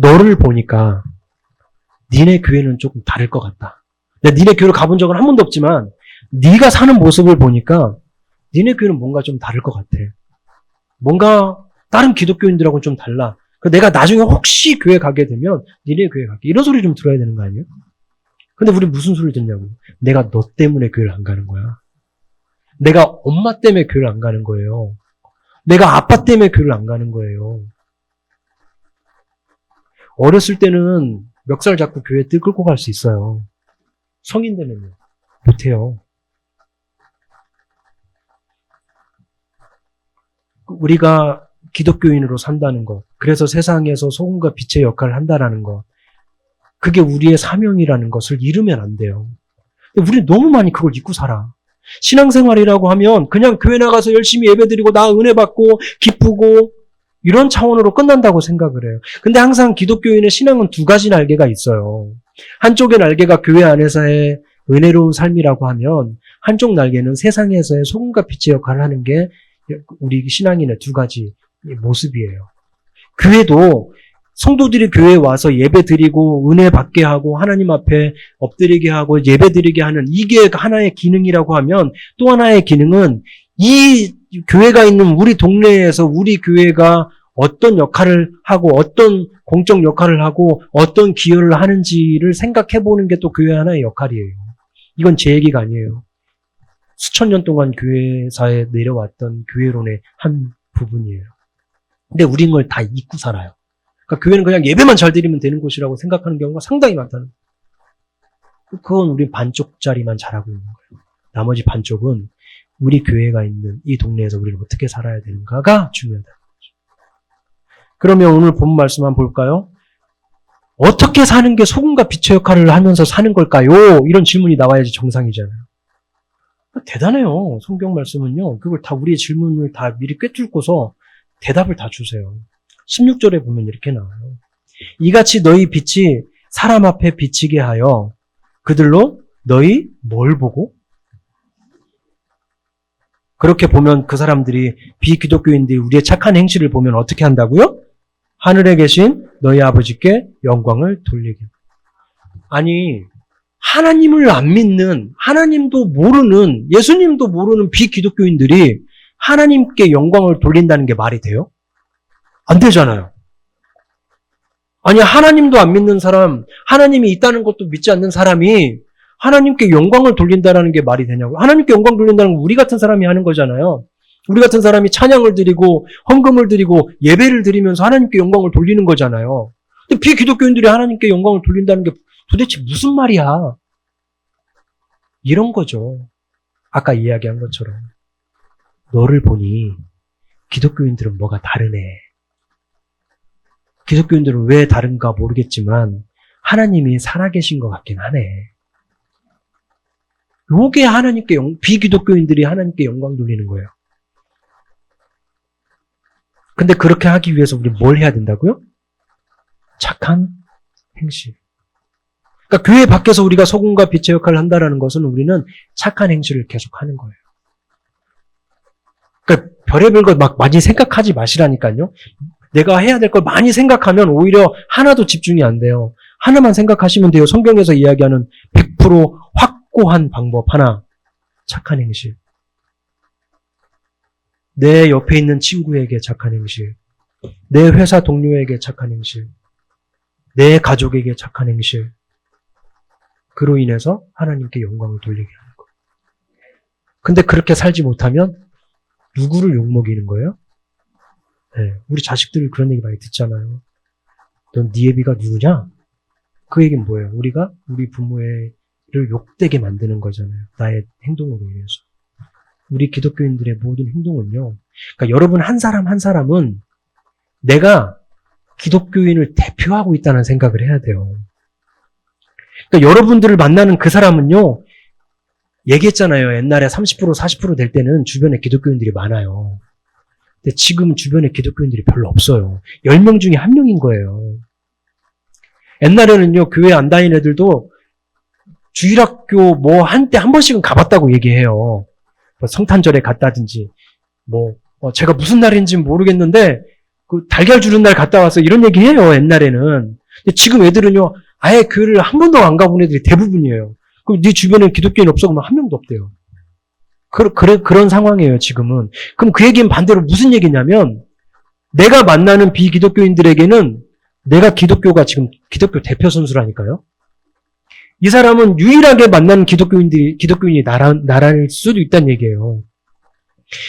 너를 보니까 니네 교회는 조금 다를 것 같다. 내가 니네 교회를 가본 적은 한 번도 없지만 네가 사는 모습을 보니까 니네 교회는 뭔가 좀 다를 것 같아. 뭔가 다른 기독교인들하고는 좀 달라. 내가 나중에 혹시 교회 가게 되면 니네 교회 갈게. 이런 소리 좀 들어야 되는 거 아니에요? 근데 우리 무슨 소리를 듣냐고. 내가 너 때문에 교회를 안 가는 거야. 내가 엄마 때문에 교회를 안 가는 거예요. 내가 아빠 때문에 교회를 안 가는 거예요. 어렸을 때는 멱살 잡고 교회 끌고 갈 수 있어요. 성인 되면요. 못해요. 우리가 기독교인으로 산다는 것, 그래서 세상에서 소금과 빛의 역할을 한다는 것, 그게 우리의 사명이라는 것을 잃으면 안 돼요. 근데 우리는 너무 많이 그걸 잊고 살아. 신앙생활이라고 하면 그냥 교회 나가서 열심히 예배드리고 나 은혜 받고 기쁘고 이런 차원으로 끝난다고 생각을 해요. 근데 항상 기독교인의 신앙은 두 가지 날개가 있어요. 한쪽의 날개가 교회 안에서의 은혜로운 삶이라고 하면 한쪽 날개는 세상에서의 소금과 빛의 역할을 하는 게 우리 신앙인의 두 가지 모습이에요. 교회도 성도들이 교회에 와서 예배드리고 은혜 받게 하고 하나님 앞에 엎드리게 하고 예배드리게 하는 이게 하나의 기능이라고 하면 또 하나의 기능은 이 교회가 있는 우리 동네에서 우리 교회가 어떤 역할을 하고 어떤 공적 역할을 하고 어떤 기여를 하는지를 생각해 보는 게 또 교회 하나의 역할이에요. 이건 제 얘기가 아니에요. 수천 년 동안 교회사에 내려왔던 교회론의 한 부분이에요. 근데 우린 걸 다 잊고 살아요. 그러니까 교회는 그냥 예배만 잘 드리면 되는 곳이라고 생각하는 경우가 상당히 많다는 거예요. 그건 우리 반쪽짜리만 잘하고 있는 거예요. 나머지 반쪽은 우리 교회가 있는 이 동네에서 우리는 어떻게 살아야 되는가가 중요하다는 거죠. 그러면 오늘 본 말씀 한번 볼까요? 어떻게 사는 게 소금과 빛의 역할을 하면서 사는 걸까요? 이런 질문이 나와야지 정상이잖아요. 대단해요. 성경 말씀은요. 그걸 다 우리의 질문을 다 미리 꿰뚫고서 대답을 다 주세요. 16절에 보면 이렇게 나와요. 이같이 너희 빛이 사람 앞에 비치게 하여 그들로 너희 뭘 보고? 그렇게 보면 그 사람들이 비기독교인들이 우리의 착한 행실을 보면 어떻게 한다고요? 하늘에 계신 너희 아버지께 영광을 돌리게. 아니 하나님을 안 믿는, 하나님도 모르는, 예수님도 모르는 비기독교인들이 하나님께 영광을 돌린다는 게 말이 돼요? 안 되잖아요. 아니 하나님도 안 믿는 사람, 하나님이 있다는 것도 믿지 않는 사람이 하나님께 영광을 돌린다는 게 말이 되냐고. 하나님께 영광 돌린다는 건 우리 같은 사람이 하는 거잖아요. 우리 같은 사람이 찬양을 드리고 헌금을 드리고 예배를 드리면서 하나님께 영광을 돌리는 거잖아요. 근데 비기독교인들이 하나님께 영광을 돌린다는 게 도대체 무슨 말이야? 이런 거죠. 아까 이야기한 것처럼. 너를 보니 기독교인들은 뭐가 다르네. 기독교인들은 왜 다른가 모르겠지만 하나님이 살아계신 것 같긴 하네. 요게 하나님께 비기독교인들이 하나님께 영광 돌리는 거예요. 근데 그렇게 하기 위해서 우리 뭘 해야 된다고요? 착한 행실. 그러니까 교회 밖에서 우리가 소금과 빛의 역할을 한다는 것은 우리는 착한 행실을 계속하는 거예요. 그러니까 별의별 것 막 많이 생각하지 마시라니까요. 내가 해야 될 걸 많이 생각하면 오히려 하나도 집중이 안 돼요. 하나만 생각하시면 돼요. 성경에서 이야기하는 100% 확고한 방법 하나. 착한 행실. 내 옆에 있는 친구에게 착한 행실. 내 회사 동료에게 착한 행실. 내 가족에게 착한 행실. 그로 인해서 하나님께 영광을 돌리게 하는 거. 근데 그렇게 살지 못하면 누구를 욕먹이는 거예요? 네, 우리 자식들 그런 얘기 많이 듣잖아요. 넌 네 애비가 누구냐? 그 얘기는 뭐예요? 우리가 우리 부모를 욕되게 만드는 거잖아요. 나의 행동으로 인해서. 우리 기독교인들의 모든 행동은요. 그러니까 여러분 한 사람 한 사람은 내가 기독교인을 대표하고 있다는 생각을 해야 돼요. 그러니까 여러분들을 만나는 그 사람은요. 얘기했잖아요. 옛날에 30% 40% 될 때는 주변에 기독교인들이 많아요. 근데 지금 주변에 기독교인들이 별로 없어요. 10명 중에 1명인 거예요. 옛날에는요. 교회 안 다니는 애들도 주일학교 뭐 한때 한 번씩은 가봤다고 얘기해요. 뭐 성탄절에 갔다든지 제가 무슨 날인지 모르겠는데 그 달걀 주는 날 갔다 와서 이런 얘기 해요. 옛날에는. 근데 지금 애들은요. 아예 교회를 한 번도 안 가본 애들이 대부분이에요. 그럼 네 주변에 기독교인 없어? 그러면 한 명도 없대요. 그런 상황이에요, 지금은. 그럼 그 얘기는 반대로 무슨 얘기냐면, 내가 만나는 비기독교인들에게는 내가 기독교가 지금 기독교 대표 선수라니까요. 이 사람은 유일하게 만나는 기독교인이 나랄 수도 있다는 얘기예요.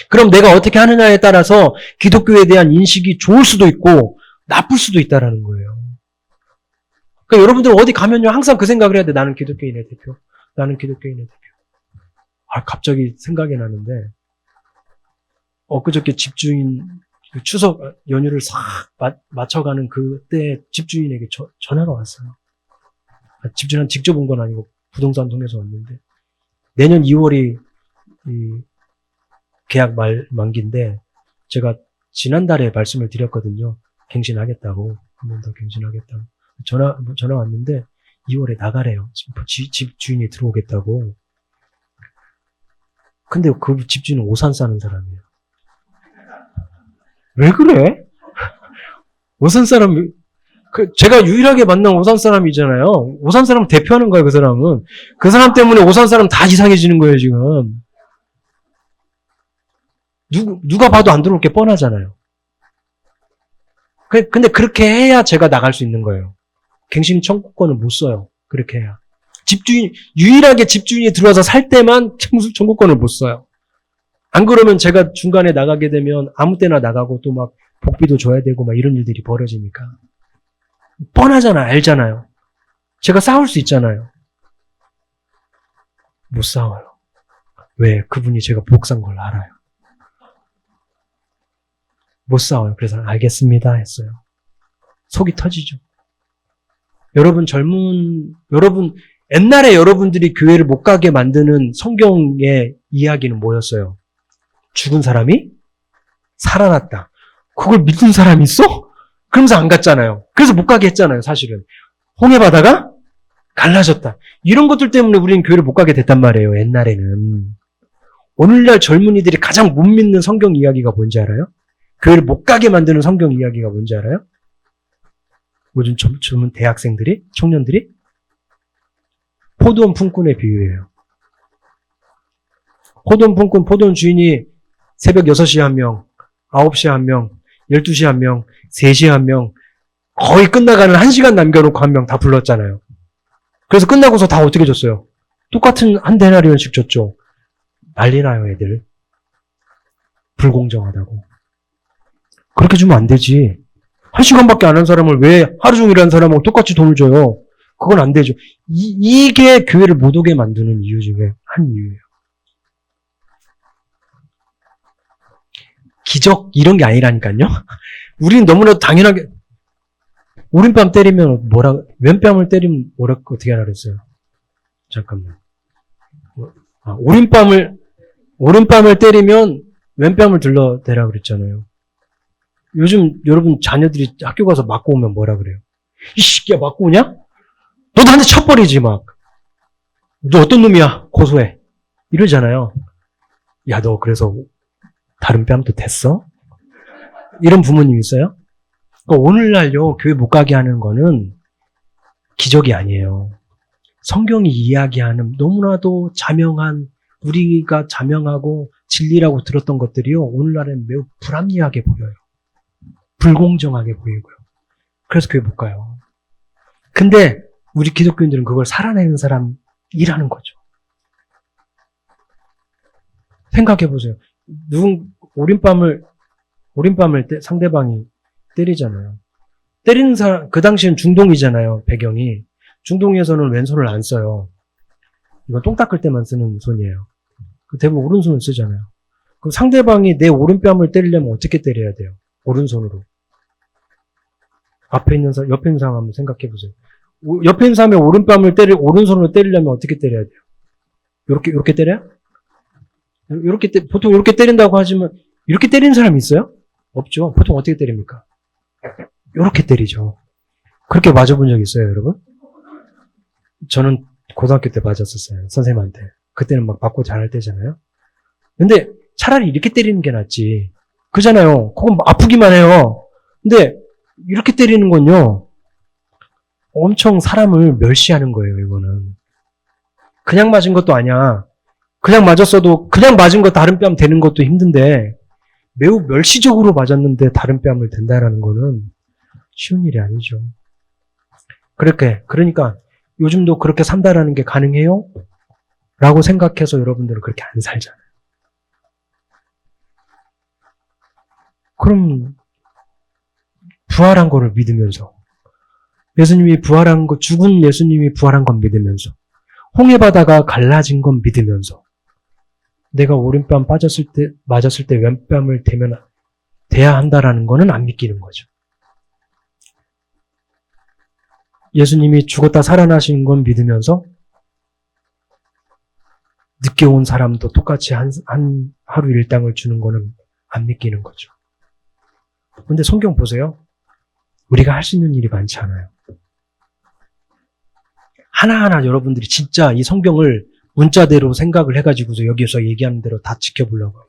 그럼 내가 어떻게 하느냐에 따라서 기독교에 대한 인식이 좋을 수도 있고 나쁠 수도 있다라는 거예요. 그러니까 여러분들 어디 가면요 항상 그 생각을 해야 돼. 나는 기독교인의 대표. 나는 기독교인의 대표. 갑자기 생각이 나는데 엊그저께 집주인 추석 연휴를 싹 맞춰가는 그때 집주인에게 전화가 왔어요. 집주인은 직접 온 건 아니고 부동산 통해서 왔는데 내년 2월이 계약 만기인데 제가 지난달에 말씀을 드렸거든요. 갱신하겠다고. 한 번 더 갱신하겠다고. 전화 왔는데 2월에 나가래요. 집 주인이 들어오겠다고. 근데 그 집주인은 오산 사는 사람이에요. 왜 그래? 오산 사람, 제가 유일하게 만난 오산 사람이잖아요. 오산 사람 대표하는 거예요, 그 사람은. 그 사람 때문에 오산 사람 다 이상해지는 거예요, 지금. 누가 봐도 안 들어올 게 뻔하잖아요. 근데 그렇게 해야 제가 나갈 수 있는 거예요. 갱신 청구권을 못 써요. 그렇게 해야. 유일하게 집주인이 들어와서 살 때만 청구권을 못 써요. 안 그러면 제가 중간에 나가게 되면 아무 때나 나가고 또 막 복비도 줘야 되고 막 이런 일들이 벌어지니까. 뻔하잖아요. 알잖아요. 제가 싸울 수 있잖아요. 못 싸워요. 왜? 그분이 제가 복산 걸 알아요. 못 싸워요. 그래서 알겠습니다 했어요. 속이 터지죠. 여러분 옛날에 여러분들이 교회를 못 가게 만드는 성경의 이야기는 뭐였어요? 죽은 사람이 살아났다. 그걸 믿는 사람이 있어? 그러면서 안 갔잖아요. 그래서 못 가게 했잖아요, 사실은. 홍해 바다가 갈라졌다. 이런 것들 때문에 우리는 교회를 못 가게 됐단 말이에요, 옛날에는. 오늘날 젊은이들이 가장 못 믿는 성경 이야기가 뭔지 알아요? 교회를 못 가게 만드는 성경 이야기가 뭔지 알아요? 요즘 젊은 대학생들이, 청년들이 포도원 품꾼의 비유예요. 포도원 품꾼, 포도원 주인이 새벽 6시에 한 명, 9시에 한 명, 12시에 한 명, 3시에 한 명, 거의 끝나가는 1시간 남겨놓고 한 명 다 불렀잖아요. 그래서 끝나고서 다 어떻게 줬어요? 똑같은 한 데나리온씩 줬죠. 난리 나요, 애들. 불공정하다고. 그렇게 주면 안 되지. 1시간밖에 안 한 사람을 왜 하루 종일 한 사람하고 똑같이 돈을 줘요? 그건 안 되죠. 이게 교회를 못 오게 만드는 이유 중에 한 이유예요. 기적 이런 게 아니라니까요. 우리는 너무나도 당연하게 오른뺨 때리면 왼뺨을 때리면 어떻게 하라 그랬어요? 잠깐만. 오른뺨을 때리면 왼뺨을 들러대라 그랬잖아요. 요즘 여러분 자녀들이 학교 가서 맞고 오면 뭐라 그래요? 이 새끼야 맞고 오냐? 너 나한테 쳐버리지 막. 너 어떤 놈이야? 고소해. 이러잖아요. 야 너 그래서 다른 뺨도 됐어? 이런 부모님 있어요? 그러니까 오늘날요 교회 못 가게 하는 거는 기적이 아니에요. 성경이 이야기하는 너무나도 자명한 우리가 자명하고 진리라고 들었던 것들이요 오늘날은 매우 불합리하게 보여요. 불공정하게 보이고요. 그래서 교회 못 가요. 근데 우리 기독교인들은 그걸 살아내는 사람이라는 거죠. 생각해 보세요. 오른뺨을 상대방이 때리잖아요. 때리는 사람, 그 당시엔 중동이잖아요, 배경이. 중동에서는 왼손을 안 써요. 이건 똥 닦을 때만 쓰는 손이에요. 대부분 오른손을 쓰잖아요. 그럼 상대방이 내 오른뺨을 때리려면 어떻게 때려야 돼요? 오른손으로. 옆에 있는 사람 한번 생각해 보세요. 옆에 있는 사람의 오른손으로 때리려면 어떻게 때려야 돼요? 요렇게 때려요? 보통 이렇게 때린다고 하지만, 이렇게 때리는 사람이 있어요? 없죠. 보통 어떻게 때립니까? 요렇게 때리죠. 그렇게 맞아본 적 있어요, 여러분? 저는 고등학교 때 맞았었어요. 선생님한테. 그때는 막 맞고 잘할 때잖아요. 근데 차라리 이렇게 때리는 게 낫지. 그잖아요. 그건 아프기만 해요. 근데 이렇게 때리는 건요. 엄청 사람을 멸시하는 거예요, 이거는. 그냥 맞은 것도 아니야. 그냥 맞았어도 그냥 맞은 거 다른 뺨 대는 것도 힘든데 매우 멸시적으로 맞았는데 다른 뺨을 댄다라는 거는 쉬운 일이 아니죠. 그러니까 요즘도 그렇게 산다라는 게 가능해요? 라고 생각해서 여러분들은 그렇게 안 살잖아요. 그럼 부활한 거를 믿으면서, 예수님이 부활한 거, 죽은 예수님이 부활한 건 믿으면서, 홍해 바다가 갈라진 건 믿으면서, 내가 오른뺨 맞았을 때 왼뺨을 대야 한다라는 거는 안 믿기는 거죠. 예수님이 죽었다 살아나신 건 믿으면서, 늦게 온 사람도 똑같이 한 하루 일당을 주는 거는 안 믿기는 거죠. 근데 성경 보세요. 우리가 할 수 있는 일이 많지 않아요. 하나하나 여러분들이 진짜 이 성경을 문자대로 생각을 해가지고서 여기서 얘기하는 대로 다 지켜보려고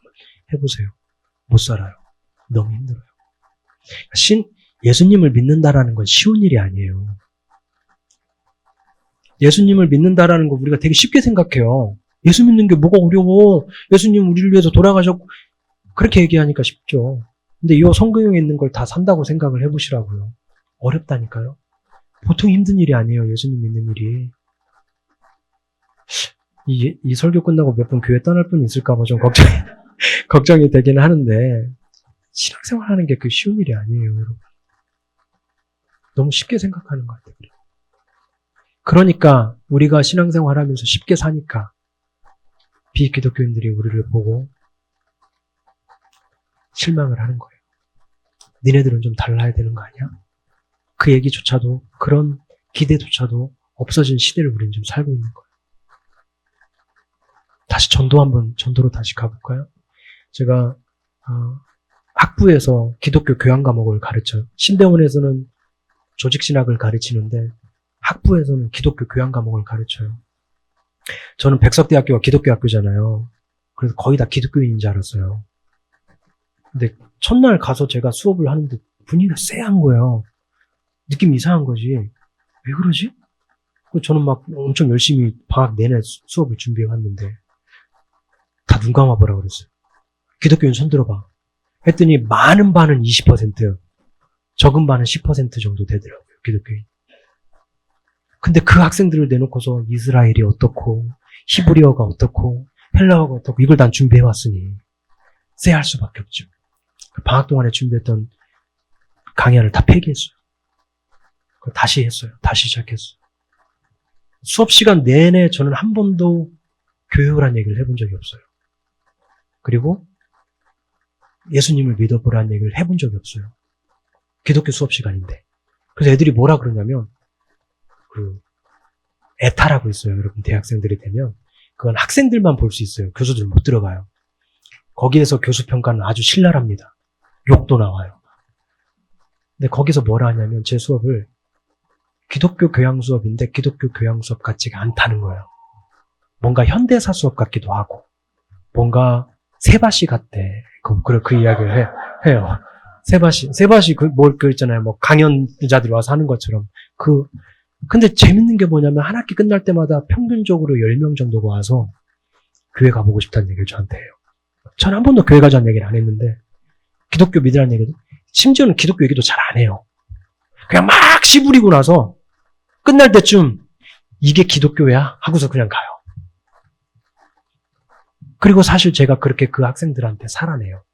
해보세요. 못 살아요. 너무 힘들어요. 예수님을 믿는다라는 건 쉬운 일이 아니에요. 예수님을 믿는다라는 거 우리가 되게 쉽게 생각해요. 예수 믿는 게 뭐가 어려워. 예수님 우리를 위해서 돌아가셨고. 그렇게 얘기하니까 쉽죠. 근데 이 성경에 있는 걸 다 산다고 생각을 해보시라고요. 어렵다니까요. 보통 힘든 일이 아니에요. 예수님 믿는 일이. 이 설교 끝나고 몇 분 교회 떠날 분 있을까 봐 좀 걱정이 되긴 하는데, 신앙생활 하는 게 그 쉬운 일이 아니에요, 여러분. 너무 쉽게 생각하는 것 같아요. 그러니까 우리가 신앙생활 하면서 쉽게 사니까 비기독교인들이 우리를 보고 실망을 하는 거예요. 니네들은 좀 달라야 되는 거 아니야? 그 얘기조차도, 그런 기대조차도 없어진 시대를 우리는 지금 살고 있는 거예요. 다시 전도로 다시 가볼까요? 제가 학부에서 기독교 교양 과목을 가르쳐요. 신대원에서는 조직신학을 가르치는데 학부에서는 기독교 교양 과목을 가르쳐요. 저는 백석대학교가 기독교 학교잖아요. 그래서 거의 다 기독교인인 줄 알았어요. 근데 첫날 가서 제가 수업을 하는데 분위기가 쎄한 거예요. 느낌이 이상한 거지. 왜 그러지? 저는 막 엄청 열심히 방학 내내 수업을 준비해 왔는데 다 눈 감아보라고 그랬어요. 기독교인 손 들어봐. 했더니 많은 반은 20%, 적은 반은 10% 정도 되더라고요. 기독교인. 근데 그 학생들을 내놓고서 이스라엘이 어떻고 히브리어가 어떻고 헬라어가 어떻고 이걸 난 준비해 왔으니 쎄할 수밖에 없죠. 방학 동안에 준비했던 강연을 다 폐기했어요. 그걸 다시 했어요. 다시 시작했어요. 수업 시간 내내 저는 한 번도 교육이라는 얘기를 해본 적이 없어요. 그리고 예수님을 믿어보라는 얘기를 해본 적이 없어요. 기독교 수업 시간인데. 그래서 애들이 뭐라 그러냐면 에타라고 있어요. 여러분 대학생들이 되면 그건 학생들만 볼 수 있어요. 교수들 못 들어가요. 거기에서 교수 평가는 아주 신랄합니다. 욕도 나와요. 근데 거기서 뭐라 하냐면 제 수업을 기독교 교양 수업인데 기독교 교양 수업 같지가 않다는 거예요. 뭔가 현대사 수업 같기도 하고 뭔가 세바시 같대. 그 이야기를 해요. 세바시 그 있잖아요. 뭐 강연자들이 와서 하는 것처럼 근데 재밌는 게 뭐냐면 한 학기 끝날 때마다 평균적으로 10명 정도가 와서 교회 가보고 싶다는 얘기를 저한테 해요. 전 한 번도 교회 가자는 얘기를 안 했는데 기독교 믿으라는 얘기도 심지어는 기독교 얘기도 잘 안 해요. 그냥 막 씨부리고 나서 끝날 때쯤 이게 기독교야? 하고서 그냥 가요. 그리고 사실 제가 그렇게 그 학생들한테 살아내요.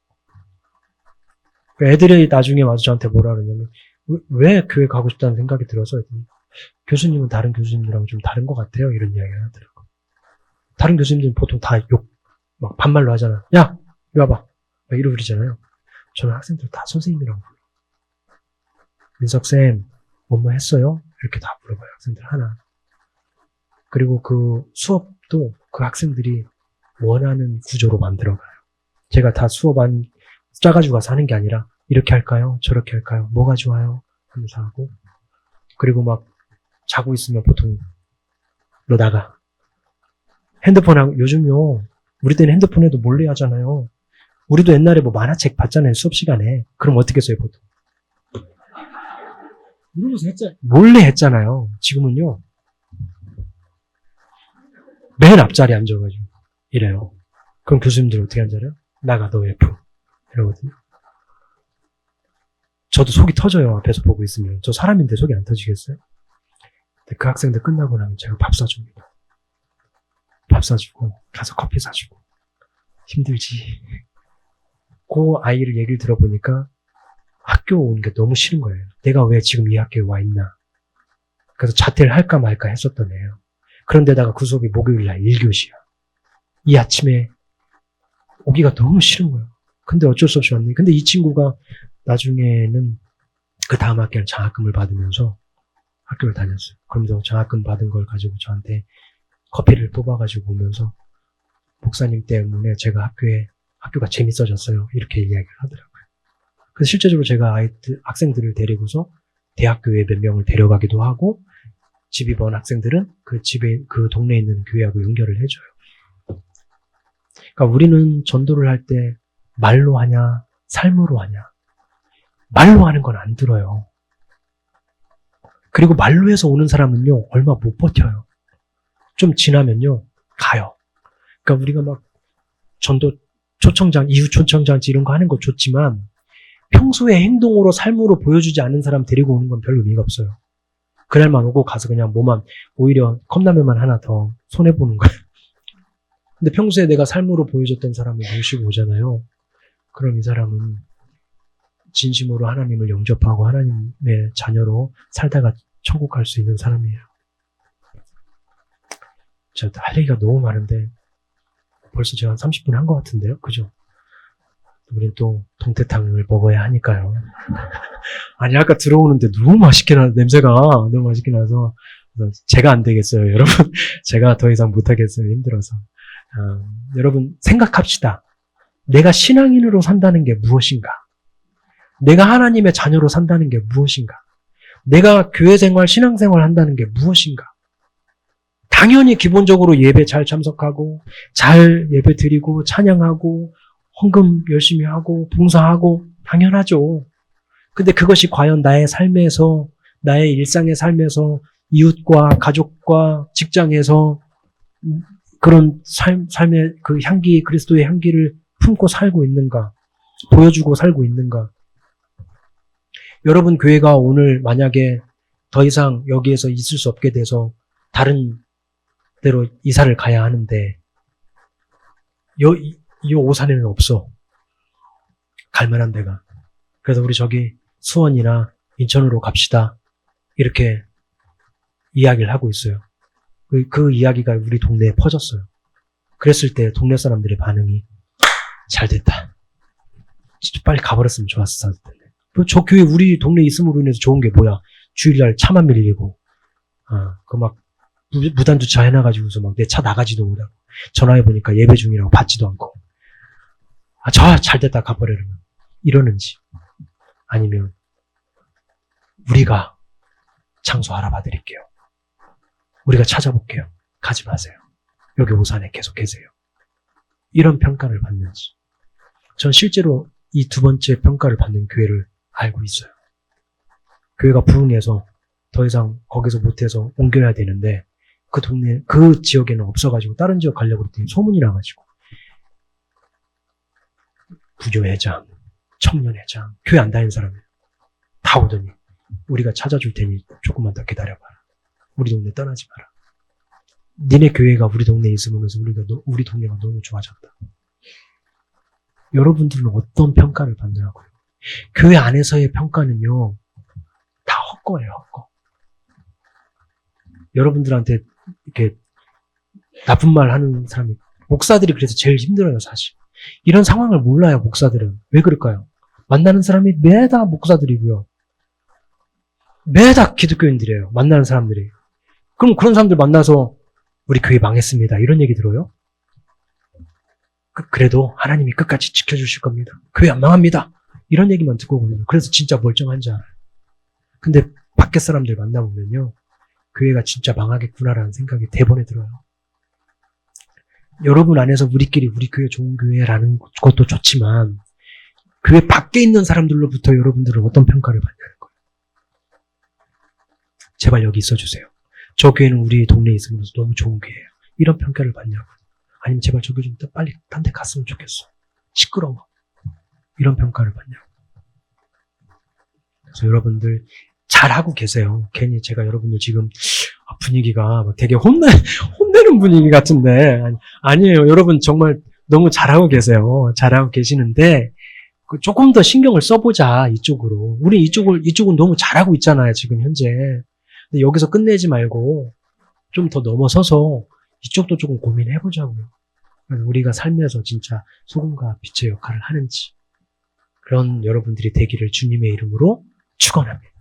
애들이 나중에 와서 저한테 뭐라 그러냐면 왜 교회 가고 싶다는 생각이 들어서 교수님은 다른 교수님들하고 좀 다른 것 같아요. 이런 이야기를 하더라고요. 다른 교수님들은 보통 다 막 반말로 하잖아. 야, 이리 와봐. 막 이러고 그러잖아요. 저는 학생들 다 선생님이라고 불러요. 민석쌤, 뭐뭐 했어요? 이렇게 다 물어봐요. 학생들 하나. 그리고 그 수업도 그 학생들이 원하는 구조로 만들어가요. 제가 다 수업 안 짜가지고 가서 하는 게 아니라 이렇게 할까요? 저렇게 할까요? 뭐가 좋아요? 하면서 하고 그리고 막 자고 있으면 보통 너 나가. 핸드폰하고 요즘요. 우리 때는 핸드폰에도 몰래 하잖아요. 우리도 옛날에 뭐 만화책 봤잖아요. 수업 시간에. 그럼 어떻게 써요 보통? 몰래 했잖아요. 지금은요. 맨 앞자리에 앉아가지고 이래요. 그럼 교수님들 어떻게 앉아요? 나가 너 F 이러거든요. 저도 속이 터져요. 앞에서 보고 있으면. 저 사람인데 속이 안 터지겠어요? 근데 그 학생들 끝나고 나면 제가 밥 사줍니다. 밥 사주고 가서 커피 사주고 힘들지. 그 아이를 얘기를 들어보니까 학교 오는 게 너무 싫은 거예요. 내가 왜 지금 이 학교에 와 있나. 그래서 자퇴를 할까 말까 했었던 애예요. 그런데다가 그 수업이 목요일날 1교시야. 이 아침에 오기가 너무 싫은 거예요. 근데 어쩔 수 없이 왔네. 근데 이 친구가 나중에는 그 다음 학기에는 장학금을 받으면서 학교를 다녔어요. 그러면서 장학금 받은 걸 가지고 저한테 커피를 뽑아가지고 오면서 목사님 때문에 제가 학교가 재밌어졌어요. 이렇게 이야기를 하더라고요. 그래서 실제적으로 제가 학생들을 데리고서 대학교에 몇 명을 데려가기도 하고 집이 먼 학생들은 그 동네에 있는 교회하고 연결을 해줘요. 그러니까 우리는 전도를 할 때 말로 하냐, 삶으로 하냐. 말로 하는 건 안 들어요. 그리고 말로 해서 오는 사람은요, 얼마 못 버텨요. 좀 지나면요, 가요. 그러니까 우리가 막 전도 초청장, 이후 초청장치 이런 거 하는 거 좋지만 평소에 행동으로 삶으로 보여주지 않는 사람 데리고 오는 건 별 의미가 없어요. 그날만 오고 가서 그냥 오히려 컵라면만 하나 더 손해보는 거예요. 근데 평소에 내가 삶으로 보여줬던 사람을 모시고 오잖아요. 그럼 이 사람은 진심으로 하나님을 영접하고 하나님의 자녀로 살다가 천국 갈 수 있는 사람이에요. 제가 할 얘기가 너무 많은데 벌써 제가 한 30분 한 것 같은데요. 그죠? 우린 또 동태탕을 먹어야 하니까요. 아니 아까 들어오는데 너무 맛있게 냄새가 너무 맛있게 나서 제가 안 되겠어요. 여러분 제가 더 이상 못하겠어요. 힘들어서. 여러분 생각합시다. 내가 신앙인으로 산다는 게 무엇인가? 내가 하나님의 자녀로 산다는 게 무엇인가? 내가 교회 생활, 신앙 생활 한다는 게 무엇인가? 당연히 기본적으로 예배 잘 참석하고 잘 예배 드리고 찬양하고 헌금 열심히 하고 봉사하고 당연하죠. 근데 그것이 과연 나의 삶에서, 나의 일상의 삶에서 이웃과 가족과 직장에서 그런 삶의 그 향기, 그리스도의 향기를 품고 살고 있는가? 보여주고 살고 있는가? 여러분 교회가 오늘 만약에 더 이상 여기에서 있을 수 없게 돼서 다른 데로 이사를 가야 하는데 이 오산에는 없어. 갈만한 데가. 그래서 우리 저기 수원이나 인천으로 갑시다. 이렇게 이야기를 하고 있어요. 그 이야기가 우리 동네에 퍼졌어요. 그랬을 때 동네 사람들의 반응이 잘 됐다. 진짜 빨리 가버렸으면 좋았을 텐데. 저 교회 우리 동네에 있음으로 인해서 좋은 게 뭐야? 주일날 차만 밀리고, 그 막 무단 주차 해놔가지고서 막 내 차 나가지도 못하고 전화해보니까 예배 중이라고 받지도 않고. 잘 됐다 가버리면 이러는지 아니면 우리가 장소 알아봐 드릴게요. 우리가 찾아볼게요. 가지 마세요. 여기 오산에 계속 계세요. 이런 평가를 받는지. 전 실제로 이 두 번째 평가를 받는 교회를 알고 있어요. 교회가 부흥해서 더 이상 거기서 못해서 옮겨야 되는데 그 동네, 그 지역에는 없어가지고 다른 지역 가려고 그랬더니 소문이 나가지고 부교회장, 청년회장, 교회 안 다니는 사람이에요. 다 오더니 우리가 찾아줄 테니 조금만 더 기다려봐라. 우리 동네 떠나지 마라. 니네 교회가 우리 동네에 있으면서 우리 동네가 너무 좋아졌다. 여러분들은 어떤 평가를 받느냐고요. 교회 안에서의 평가는요, 다 헛거예요, 헛거. 여러분들한테 이렇게 나쁜 말 하는 사람이, 목사들이 그래서 제일 힘들어요, 사실. 이런 상황을 몰라요, 목사들은. 왜 그럴까요? 만나는 사람이 매다 목사들이고요. 매다 기독교인들이에요, 만나는 사람들이. 그럼 그런 사람들 만나서 우리 교회 망했습니다, 이런 얘기 들어요? 그래도 하나님이 끝까지 지켜주실 겁니다. 교회 안 망합니다. 이런 얘기만 듣고 오거든요. 그래서 진짜 멀쩡한지 알아요. 근데 밖에 사람들 만나보면요, 교회가 진짜 망하겠구나라는 생각이 대번에 들어요. 여러분 안에서 우리끼리 우리 교회 좋은 교회라는 것도 좋지만 교회 밖에 있는 사람들로부터 여러분들은 어떤 평가를 받냐는 거예요. 제발 여기 있어주세요. 저 교회는 우리 동네에 있으면서 너무 좋은 교회예요. 이런 평가를 받냐고. 아니면 제발 저기 좀 빨리 딴 데 갔으면 좋겠어. 시끄러워. 이런 평가를 받냐고. 그래서 여러분들 잘하고 계세요. 괜히 제가 여러분들 지금 분위기가 막 되게 혼내는 분위기 같은데 아니에요. 여러분 정말 너무 잘하고 계세요. 잘하고 계시는데 조금 더 신경을 써보자, 이쪽으로. 우리 이쪽은 너무 잘하고 있잖아요, 지금 현재. 근데 여기서 끝내지 말고, 좀 더 넘어서서 이쪽도 조금 고민해보자고요. 우리가 살면서 진짜 소금과 빛의 역할을 하는지. 그런 여러분들이 되기를 주님의 이름으로 축원합니다.